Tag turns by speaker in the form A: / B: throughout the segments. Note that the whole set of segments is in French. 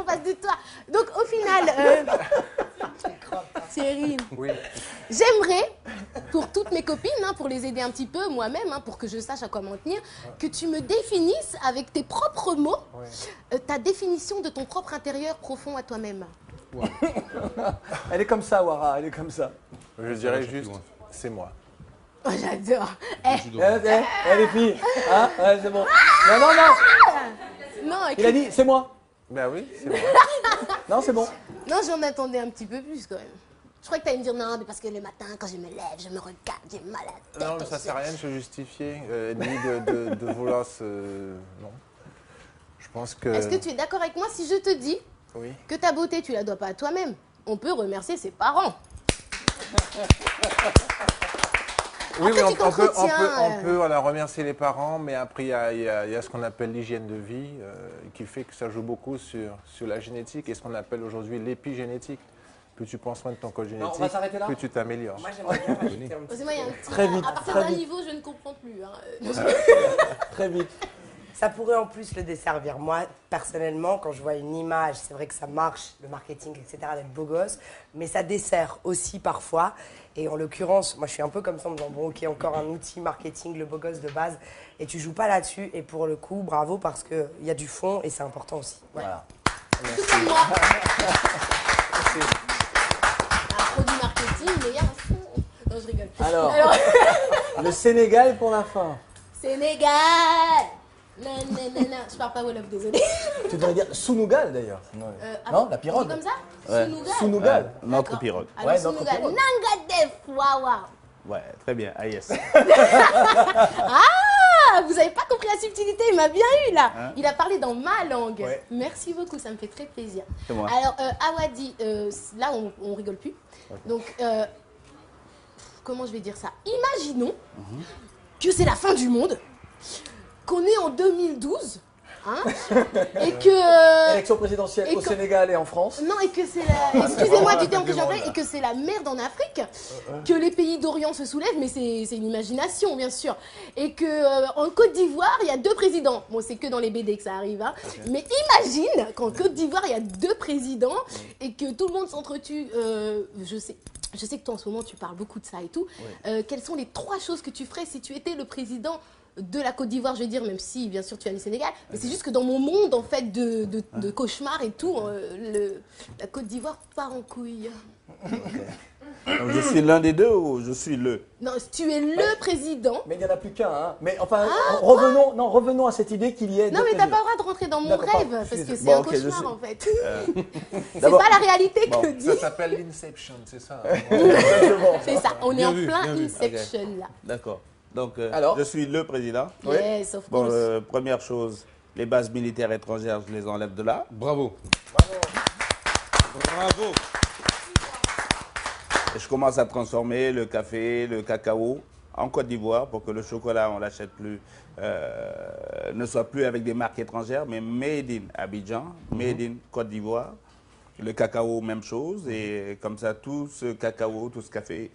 A: face de toi. Donc au final, Thierry,
B: Oui.
A: j'aimerais, pour toutes mes copines, hein, pour les aider un petit peu, moi-même, hein, pour que je sache à quoi m'en tenir, que tu me définisses avec tes propres mots, ta définition de ton propre intérieur profond à toi-même.
C: Ouais. Elle est comme ça, Wara, elle est comme ça.
B: Je dirais juste, c'est moi.
A: Oh, j'adore.
C: Les filles, hein, ouais, c'est bon. Non, non, non.
A: Non,
C: Il a dit, c'est moi.
B: Ben oui, c'est moi.
C: Non, c'est bon.
A: Non, j'en attendais un petit peu plus quand même. Je crois que tu allais me dire non, mais parce que le matin, quand je me lève, je me regarde, j'ai mal à la tête.
B: Non, mais ça sert à rien de se justifier, ni de vouloir se... Non. Je pense que...
A: Est-ce que tu es d'accord avec moi si je te dis
B: Oui.
A: que ta beauté, tu la dois pas à toi-même? On peut remercier ses parents.
B: Oui,
A: Après,
B: mais
A: tu t'entretiens,
B: on peut voilà, remercier les parents, mais après, il y a ce qu'on appelle l'hygiène de vie, qui fait que ça joue beaucoup sur la génétique et ce qu'on appelle aujourd'hui l'épigénétique. Plus tu prends soin de ton code génétique,
C: on va s'arrêter là.
B: plus tu t'améliores.
D: Moi, j'aimerais bien rajouter un petit
A: Excusez-moi, il y a un petit...
C: Très vite,
A: À partir
C: très
A: d'un
C: vite.
A: niveau, je ne comprends plus. Hein.
C: Très vite.
D: Ça pourrait en plus le desservir. Moi, personnellement, quand je vois une image, c'est vrai que ça marche, le marketing, etc., d'être beau gosse, mais ça dessert aussi parfois. Et en l'occurrence, moi, je suis un peu comme ça en me disant, bon, ok, encore un outil marketing, le beau gosse de base, et tu joues pas là-dessus. Et pour le coup, bravo, parce qu'il y a du fond et c'est important aussi. Ouais.
C: Voilà.
A: Tout comme moi. Un produit marketing, mais il y a un fond. Non, je rigole.
C: Alors, le Sénégal pour la fin.
A: Sénégal. Non, non, non, non. Je parle pas Wolof, désolé.
C: Tu devrais dire Sounougal d'ailleurs. Non, la pirogue.
A: Comme ça
E: Ouais.
A: Sounougal.
C: Sounougal.
E: Notre
A: D'accord.
E: pirogue.
A: Alors,
C: Ouais, notre
A: Sounougal.
C: pirogue.
A: Nangadef, waouh.
E: Ouais, très bien. Ah yes.
A: Ah, vous avez pas compris la subtilité, il m'a bien eu là.
E: Hein?
A: Il a parlé dans ma langue.
C: Ouais.
A: Merci beaucoup, ça me fait très plaisir.
E: C'est moi.
A: Alors, Awadi, là on rigole plus. Donc, comment je vais dire ça? Imaginons que c'est la fin du monde, qu'on est en 2012, hein, et que...
C: Élection présidentielle
A: et
C: au
A: quand-
C: Sénégal et en France.
A: Non, et que c'est la... Excusez-moi du terme que j'emploie, et que c'est la merde en Afrique, que les pays d'Orient se soulèvent, mais c'est une imagination, bien sûr. Et que en Côte d'Ivoire, il y a 2 présidents. Bon, c'est que dans les BD que ça arrive, hein. Mais imagine qu'en Côte d'Ivoire, il y a 2 présidents, et que tout le monde s'entretue. Je sais que toi, en ce moment, tu parles beaucoup de ça et tout. Quelles sont les 3 choses que tu ferais si tu étais le président de la Côte d'Ivoire, je veux dire, même si, bien sûr, tu as le Sénégal, mais c'est juste que dans mon monde, en fait, de cauchemar et tout, la Côte d'Ivoire part en couille.
E: Donc, je suis l'un des deux ou je suis le?
A: Non, si tu es le président...
C: Mais il n'y en a plus qu'un. Hein. Mais enfin, revenons à cette idée qu'il y ait.
A: Non,
C: deux
A: mais t'as
C: présidents.
A: pas le droit de rentrer dans mon
C: D'accord,
A: rêve,
C: pardon,
A: parce que c'est
E: Bon,
A: un
E: ok, je
A: cauchemar,
E: sais.
A: en fait. C'est
E: D'abord-
A: pas la réalité
E: Bon,
A: que dit.
B: Ça s'appelle l'Inception, c'est ça.
A: C'est ça, on est
E: Bien
A: en
E: vu,
A: plein
E: bien vu.
A: Inception, là.
E: D'accord. Donc,
C: Alors
E: je suis le président.
A: Yes, of
E: Bon,
A: course.
E: première chose, les bases militaires étrangères, je les enlève de là.
F: Bravo.
E: Bravo. Et je commence à transformer le café, le cacao en Côte d'Ivoire pour que le chocolat, on l'achète plus, ne soit plus avec des marques étrangères, mais made in Abidjan, made in Côte d'Ivoire. Le cacao, même chose. Et comme ça, tout ce cacao, tout ce café,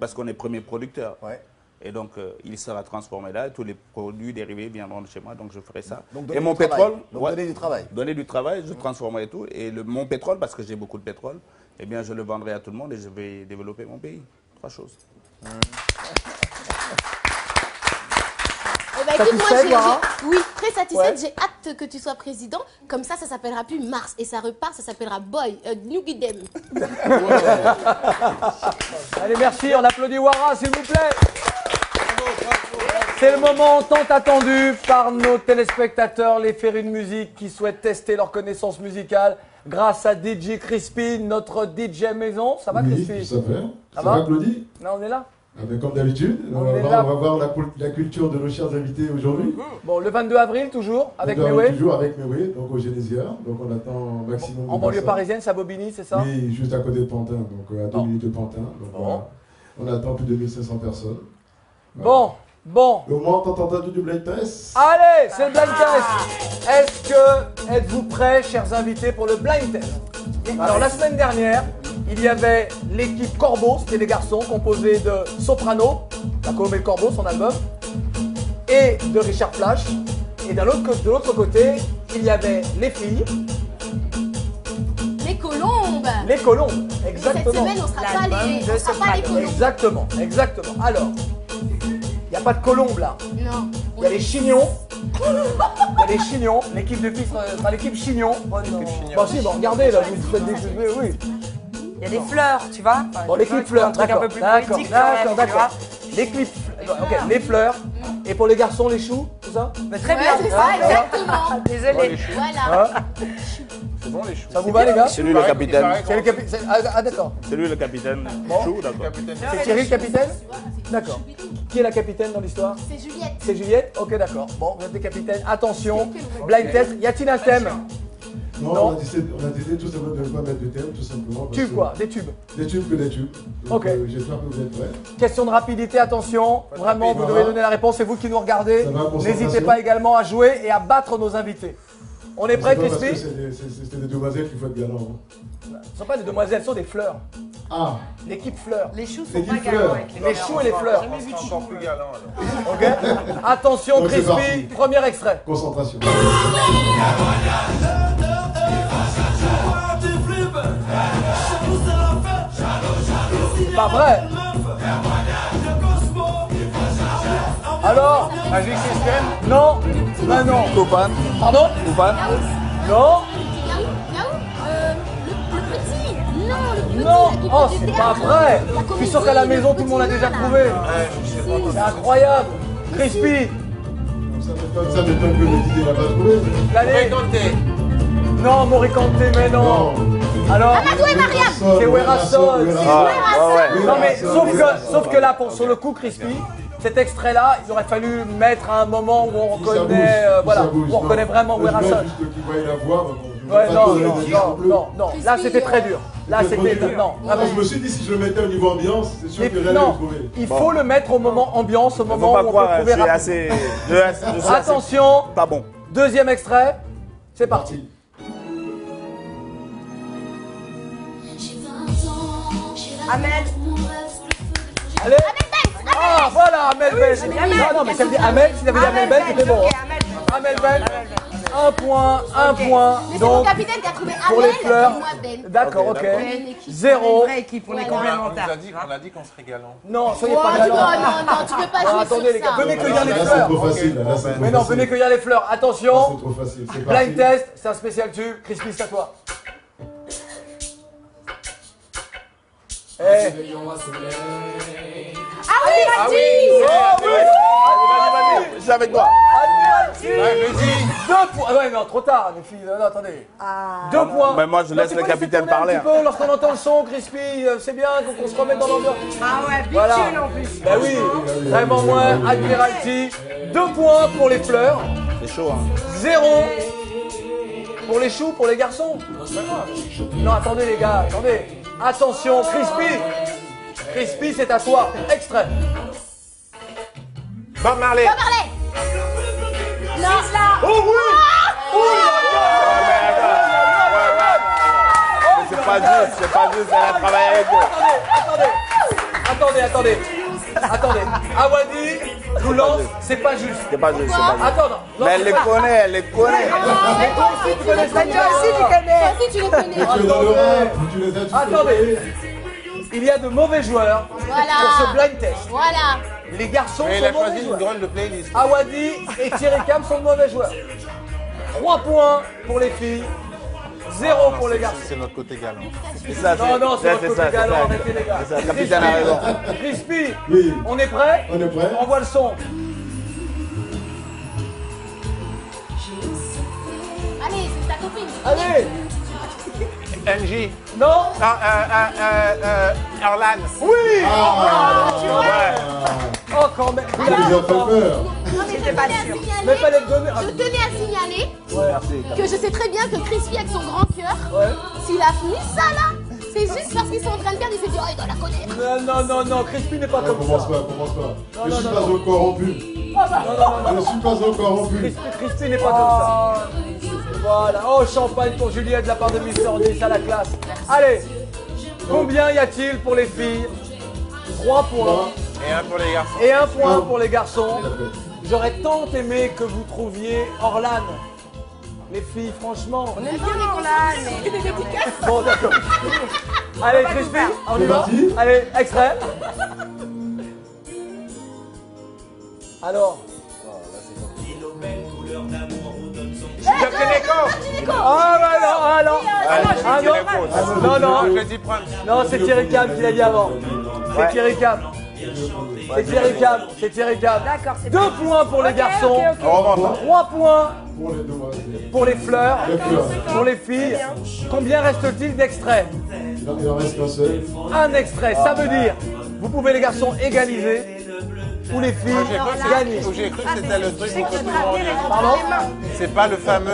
E: parce qu'on est premier producteur.
C: Ouais.
E: Et donc, il sera transformé là. Tous les produits dérivés viendront de chez moi. Donc, je ferai ça.
C: Donc,
E: et
C: donner
E: mon
C: du travail.
E: pétrole.
C: Donc,
E: ouais,
C: donner du travail.
E: donner du travail, je transformerai tout. Et mon pétrole, parce que j'ai beaucoup de pétrole, eh bien, je le vendrai à tout le monde et je vais développer mon pays. 3 choses.
A: Eh ben, écoute, moi,
C: Satisfaite, Laura
A: oui, très satisfaite.
C: Ouais.
A: J'ai hâte que tu sois président. Comme ça s'appellera plus Mars et ça repart, ça s'appellera Boy, New Guidem.
C: Allez, merci. On applaudit Wara, s'il vous plaît. C'est le moment tant attendu par nos téléspectateurs, les férus de musique qui souhaitent tester leurs connaissances musicales grâce à DJ Crispy, notre DJ maison. Ça va,
G: Oui,
C: Crispy?
G: ça va.
C: Ça
G: Ça
C: va
G: va, Claudie?
C: Non, on est là.
G: Ah ben, comme d'habitude, on
C: On est
G: va
C: là.
G: voir la culture de nos chers invités aujourd'hui.
C: Bon, le 22 avril, toujours, avec
G: Donc,
C: Mewé.
G: Toujours avec Mewé, donc au Genesia. Donc on attend un maximum
C: En
G: de
C: banlieue
G: personnes.
C: parisienne, c'est à Bobigny, c'est ça?
G: Oui, juste à côté de Pantin, donc à 2
C: Bon.
G: minutes de Pantin. Donc,
C: Bon.
G: voilà. On attend plus de 1500 personnes.
C: Bon, bon.
G: Au moins, t'as entendu du blind test?
C: Allez, c'est le blind test. Êtes-vous prêts, chers invités, pour le blind test? Alors, la semaine dernière, il y avait l'équipe Corbeau, c'était des garçons composés de Soprano, la Colombe et le Corbeau, son album, et de Richard Flash. Et de l'autre côté, il y avait les filles, Les colombes,
A: Cette
C: exactement.
A: semaine, on sera pas
D: L'album
A: les,
D: de
A: on sera pas les
D: Soprano.
A: colombes.
C: Exactement, exactement. Alors, il n'y a pas de colombes là.
A: Non.
C: Il y a les chignons. Il y a les chignons. L'équipe de filles sera l'équipe chignon.
D: Oh non.
C: Bon, si, bon, regardez là, vous faites des choses. Oui.
D: Il y a des fleurs, tu vois. Enfin,
C: Bon,
D: des
C: l'équipe fleurs,
D: un truc un
C: d'accord.
D: peu plus
C: D'accord,
D: poétique quand même, tu
C: d'accord.
D: vois.
C: L'équipe, ok, les fleurs. Et pour les garçons, les choux, tout ça
D: Mais très
A: Ouais,
D: bien.
A: c'est ça, exactement.
D: Désolé.
A: Voilà.
C: Hein
B: C'est bon les choux.
C: Ça vous va les gars
E: C'est lui le capitaine.
C: C'est le capitaine. Ah d'accord.
E: C'est lui le capitaine. Chou, d'accord.
C: C'est Thierry le capitaine D'accord. Qui est la capitaine dans l'histoire?
A: C'est Juliette.
C: C'est Juliette? Ok, d'accord. Bon, vous êtes les capitaines. Attention, blind test. Y a-t-il un thème?
G: Non,
C: Non.
G: on a décidé tout simplement de ne pas mettre de thème, tout simplement. parce
C: Tube
G: que-
C: quoi? Des tubes.
G: Des tubes que des tubes. Donc,
C: Ok.
G: j'espère que vous êtes prêts.
C: Question de rapidité, attention. Vraiment, vous devez donner la réponse. C'est vous qui nous regardez.
G: Ça va, concentration.
C: N'hésitez pas également à jouer et à battre nos invités. On est prêts,
G: C'est pas parce que
C: Crispy?
G: c'est des demoiselles qui font être galant. Hein.
C: Ce ne sont pas des demoiselles, ce sont des fleurs.
G: Ah,
C: L'équipe fleurs.
D: Les choux sont
G: C'est
D: pas
G: du
D: galants
G: fleur.
D: avec
C: Les choux et les fleurs.
B: On sera encore plus galant alors.
C: Ok. Attention,
G: Donc, c'est
C: Crispy.
G: parti.
C: Premier extrait.
G: concentration.
C: Pas vrai. Alors?
B: Magic System.
C: Non. Ben non.
E: Topan.
C: Pardon?
E: Topan.
C: Non.
A: Yaou, le petit. Non, le petit.
C: Non.
A: l'équipe
C: Oh,
A: de
C: c'est
A: théâtre.
C: pas vrai.
A: La
C: Je suis sûr qu'à la
A: comédie,
C: maison,
A: le
C: tout le monde l'a
A: petit
C: déjà
A: nain,
C: trouvé.
A: là.
C: C'est incroyable. Crispy.
G: Ça m'étonne que le Didier n'a pas trouvé.
C: Allez. Non, Moricante, mais non.
G: Non.
C: Alors?
A: Amadou et Mariam.
C: C'est Werasol.
E: Ouais.
C: Non mais sauf que là, sur le coup, Crispy, cet extrait-là, il aurait fallu mettre à un moment où on reconnaît, voilà, où on reconnaît vraiment Werasol.
G: Juste qu'il voyait la voix.
C: Ouais, non. Là, c'était très dur. Là, c'était non. Vraiment.
G: Je me suis dit, si je le mettais au niveau ambiance, c'est sûr
C: Mais
G: que j'allais le
C: non,
G: trouver.
C: il faut le mettre au moment ambiance, au
E: Faut
C: moment
E: pas
C: où on peut
E: croire, je
C: trouver
E: suis
C: rapidement.
E: assez. je suis assez
C: Attention,
E: pas bon.
C: deuxième extrait, c'est parti.
D: Amel.
C: Allez. Ah, voilà, Amel Ben. Non, mais ça veut dire Amel, si t'avais dit Amel Ben, c'était bon.
D: ok,
C: hein. Amel Ben, un point.
A: Mais c'est mon
C: Donc,
A: capitaine qui a trouvé
C: pour les
A: Amel
C: fleurs.
A: et moi Ben.
C: d'accord, ok.
A: On est une équipe.
C: Zéro.
D: Vraie équipe, on est
A: Voilà.
B: On
D: complémentaires.
B: a dit qu'on serait galant.
C: Non, soyez
A: Oh,
C: pas
A: non,
C: galant.
A: non, tu peux pas
C: Ah,
A: jouer
C: attendez, les
A: sur
C: gars,
A: ça.
C: venez cueillir les
G: Là, c'est
C: fleurs.
G: trop facile. Là, c'est trop
C: Mais non,
G: facile.
C: venez cueillir les fleurs.
G: C'est
C: Attention,
G: trop facile. C'est parti.
C: blind test, c'est un spécial tube. Crispy, c'est à toi. Eh.
A: Ah oui,
C: Oh oui.
E: Vas-y. Je suis avec toi.
C: Admiralty. 2 points. Ah ouais, non, trop tard, les filles. Non, attendez. 2 points.
E: Mais moi, je laisse
C: Non,
E: le
C: tu peux
E: capitaine
C: laisser tourner
E: parler,
C: un petit peu lorsqu'on entend le son, Crispy. C'est bien qu'on se remette dans l'ambiance.
D: Ah ouais,
C: Voilà.
D: bitune en plus.
C: Bah oui, vraiment moins. Admiralty. 2 points pour les fleurs.
E: C'est chaud, hein.
C: 0 pour les choux, pour les garçons. Non, attendez les gars, attendez. Attention, Crispy. Crispy, c'est à toi. Extrait.
B: Bob Marley.
A: Bob Marley. Non,
C: Oh oui.
E: C'est pas juste, elle a travaillé avec eux.
C: Attendez. Awadi nous lance, c'est pas juste.
E: C'est pas juste, c'est pas juste.
C: Attends, non.
E: Mais elle les connaît, elle les connaît.
A: mais toi aussi tu connais ça.
D: Toi aussi, tu connais.
A: Toi aussi tu les connais.
G: Tu es dans le rap, tu les as tous
C: Attendez.
G: trouvés.
C: Il y a de mauvais joueurs
A: Voilà.
C: pour ce blind test.
A: Voilà.
C: Les garçons
B: Mais il
C: sont
B: a
C: mauvais
B: choisi une
C: joueurs.
B: drôle de playlist.
C: Awadi et Thierry Cam sont de mauvais joueurs. 3 points pour les filles, 0 pour les garçons.
B: C'est notre côté galant.
E: C'est ça,
C: Non, c'est votre côté
E: ça,
C: galant,
E: ça.
C: arrêtez les gars.
E: C'est ça, le capitaine a raison.
C: Crispy,
G: Oui.
C: on est prêt?
G: On est prêt?
C: On voit le son.
A: Allez, c'est ta copine.
C: Allez.
B: NJ.
C: Non.
B: Orlan.
C: Oui.
G: Ah,
C: Oh, quand même.
G: vous avez fait peur.
A: Non, mais je
D: pas
A: tenais à
D: sûr.
C: Mais
A: signaler.
C: fallait te donner.
A: Je tenais à signaler
E: Merci.
A: que je sais très bien que Crispy avec son grand cœur,
C: Ouais.
A: s'il a mis ça là, c'est juste parce qu'ils sont en train de perdre, il s'est dit oh il doit la connaître.
C: Non, Crispy n'est pas comme
G: Commence
C: ça.
G: pas, commence pas. Je
C: non,
G: suis
C: non,
G: pas
C: non.
G: encore rompu. Je ne suis pas encore rompu.
C: Crispy n'est pas comme ça. Voilà. Oh, champagne pour Juliette de la part de Mister 10 à la classe. Allez. Combien y a-t-il pour les filles? 3 points.
B: Et un pour les garçons.
C: Et 1 point pour les garçons. J'aurais tant aimé que vous trouviez Orlan. les filles, franchement.
D: On est bien là, mais...
C: Bon, d'accord. Allez, Crispy, on y va.
G: parti.
C: Allez, extrait. Alors. Ah bah non, ah non. Ah non. Non, non.
B: Je dis prendre.
C: Non, c'est Thierry Cam qui l'a dit avant. C'est Thierry Cam. C'est Thierry Cam. C'est Thierry Cam.
D: D'accord, c'est
C: 2 points pour les garçons.
D: ok, ok.
C: 3 points
G: Pour les demoiselles.
C: pour les fleurs.
G: Les fleurs.
C: Pour les filles. Combien reste-t-il d'extraits?
G: Il en reste qu'un seul.
C: Un extrait. Ça veut dire, vous pouvez les garçons égaliser ou les filles gagner.
B: J'ai cru que c'était le truc
D: C'est
B: où
D: que tu
B: tout
D: te
B: le monde-
D: rappelles les
C: Pardon?
D: mains.
B: C'est pas le fameux.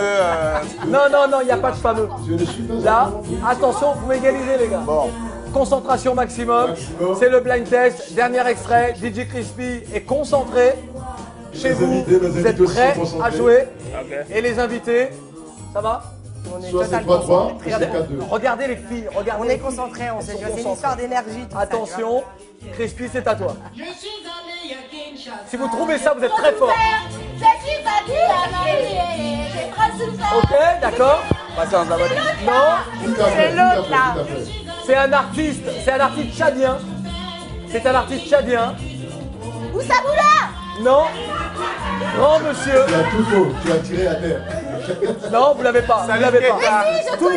C: Non, non, non, il n'y a pas de fameux.
G: Je ne suis pas
C: Là, attention, vous pouvez égaliser les gars.
B: Bon.
C: Concentration maximum.
G: Maximum.
C: C'est le blind test. Dernier extrait. DJ Crispy est concentré. Chez
G: Les
C: vous,
G: invités, nos
C: vous êtes
G: invités aussi
C: prêts
G: sont concentrés.
C: à jouer. Et les invités, ça va?
D: On est
G: Soit c'est
D: totalement
G: 3-3,
D: concentrés.
G: soit c'est 4-2.
C: Regardez les filles, regardez.
D: On
C: les
D: est
C: filles.
D: concentrés, on sait
C: Elles sont
D: jouer. C'est une
C: concentrées.
D: histoire d'énergie. tout ça,
C: Attention, Crispy, c'est à toi.
F: Je suis allé à Kinshasa.
C: Si vous trouvez ça, vous êtes très fort.
F: Je suis parti à Marie, j'ai trop souffert.
C: Ok, d'accord.
E: Patience, d'abord.
C: Non,
G: Tout à fait, tout à fait, tout à fait.
C: c'est un artiste tchadien. C'est un artiste tchadien.
F: Oussaboula.
C: Non. Grand monsieur.
G: Tu as tout faux, tu as tiré à terre.
C: Non, vous l'avez pas. Vous
B: Salif
C: l'avez pas.
B: Keita.
C: Tout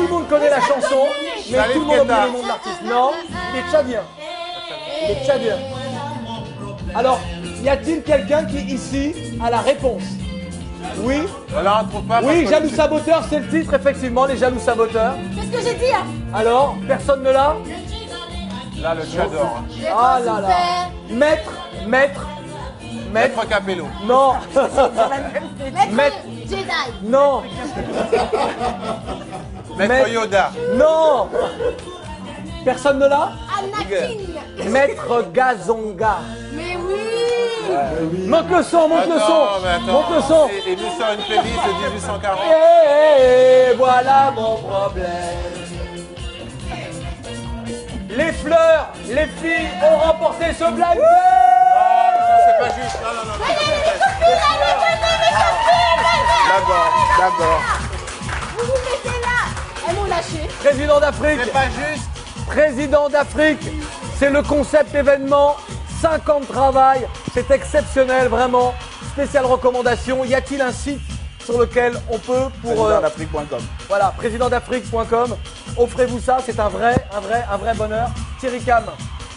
C: le monde connaît la chanson, mais
B: Salif
C: tout le monde oublie
B: Keita.
C: le nom de l'artiste. Non, il est tchadien. Il est tchadien. Alors, y a-t-il quelqu'un qui ici a la réponse? Oui.
B: Là, on trouve pas.
C: Oui,
B: parce que
C: Jaloux Saboteur, c'est le titre, effectivement, les Jaloux Saboteurs.
A: C'est ce que j'ai dit. Hein.
C: Alors, personne ne l'a?
B: Là, le j'adore.
A: J'ai
C: Ah
A: trop
C: là là.
A: souffert.
C: Maître.
B: Maître Capello.
C: Non.
A: Maître
C: Maître.
A: Jedi.
C: Non.
B: Maître Yoda.
C: Non. Personne ne l'a?
A: Anakin.
C: Maître Gazonga.
A: Mais oui.
C: Monte le son, monte le son.
B: Attends, mais attends.
C: Monte le son.
B: Et nous sort une playlist de 1840.
C: Et voilà mon problème. Les fleurs, les filles ont remporté ce blind test.
B: C'est pas juste. Non, non, non.
E: D'accord.
A: Vous vous mettez là. Elles m'ont lâché.
C: Président d'Afrique,
B: C'est pas juste.
C: président d'Afrique, c'est le concept événement. 5 ans de travail, c'est exceptionnel, vraiment. Spéciale recommandation. Y a-t-il un site sur lequel on peut pour
E: D'Afrique.com.
C: voilà, présidentdafrique.com. Offrez-vous ça, c'est un vrai bonheur. Thierry Cam,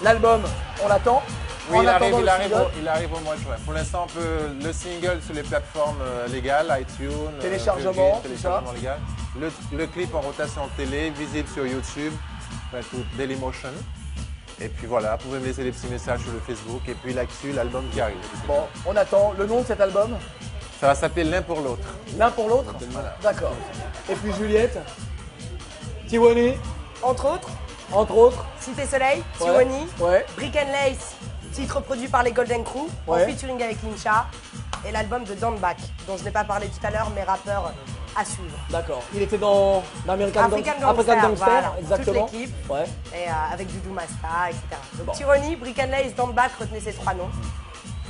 C: l'album, on l'attend.
B: Oui,
C: En
B: il arrive,
C: attendant
B: il,
C: le
B: arrive
C: single,
B: au, il arrive au mois de juin. Pour l'instant, on peut le single sur les plateformes légales, iTunes,
C: Téléchargement,
B: Virgin,
C: tout
B: téléchargement
C: ça.
B: légal. Le clip en rotation télé, visible sur YouTube, enfin, tout Dailymotion. Et puis voilà, vous pouvez me laisser des petits messages sur le Facebook. Et puis là-dessus, l'album qui arrive.
C: Bon, on attend le nom de cet album.
B: Ça va s'appeler L'un pour l'autre.
C: L'un pour l'autre.
B: Voilà.
C: D'accord. Et puis Juliette, Tiwani,
D: Entre autres,
C: entre autres.
D: Cité Soleil,
C: Ouais.
D: Tiwani,
C: Ouais.
D: Brick and Lace, titre produit par les Golden Crew,
C: Ouais.
D: en featuring avec Incha, et l'album de Don Back, dont je n'ai pas parlé tout à l'heure, mais rappeur à suivre.
C: D'accord. Il était dans l'American
D: African
C: Gangster,
D: Gangster, voilà.
C: exactement.
D: Toute l'équipe.
C: Ouais.
D: Et avec Doudou Masta, etc. Donc Tiwani, Brick and Lace, Don Back, retenez ces 3 noms.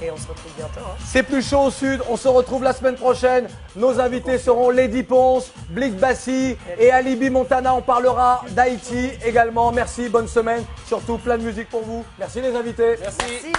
D: Et on se retrouve bientôt. Hein.
C: C'est plus chaud au sud, on se retrouve la semaine prochaine. Nos invités seront Lady Ponce, Blick Bassi et Alibi Montana. On parlera d'Haïti également. Merci, bonne semaine. Surtout plein de musique pour vous. Merci les invités.
B: Merci.
D: Merci.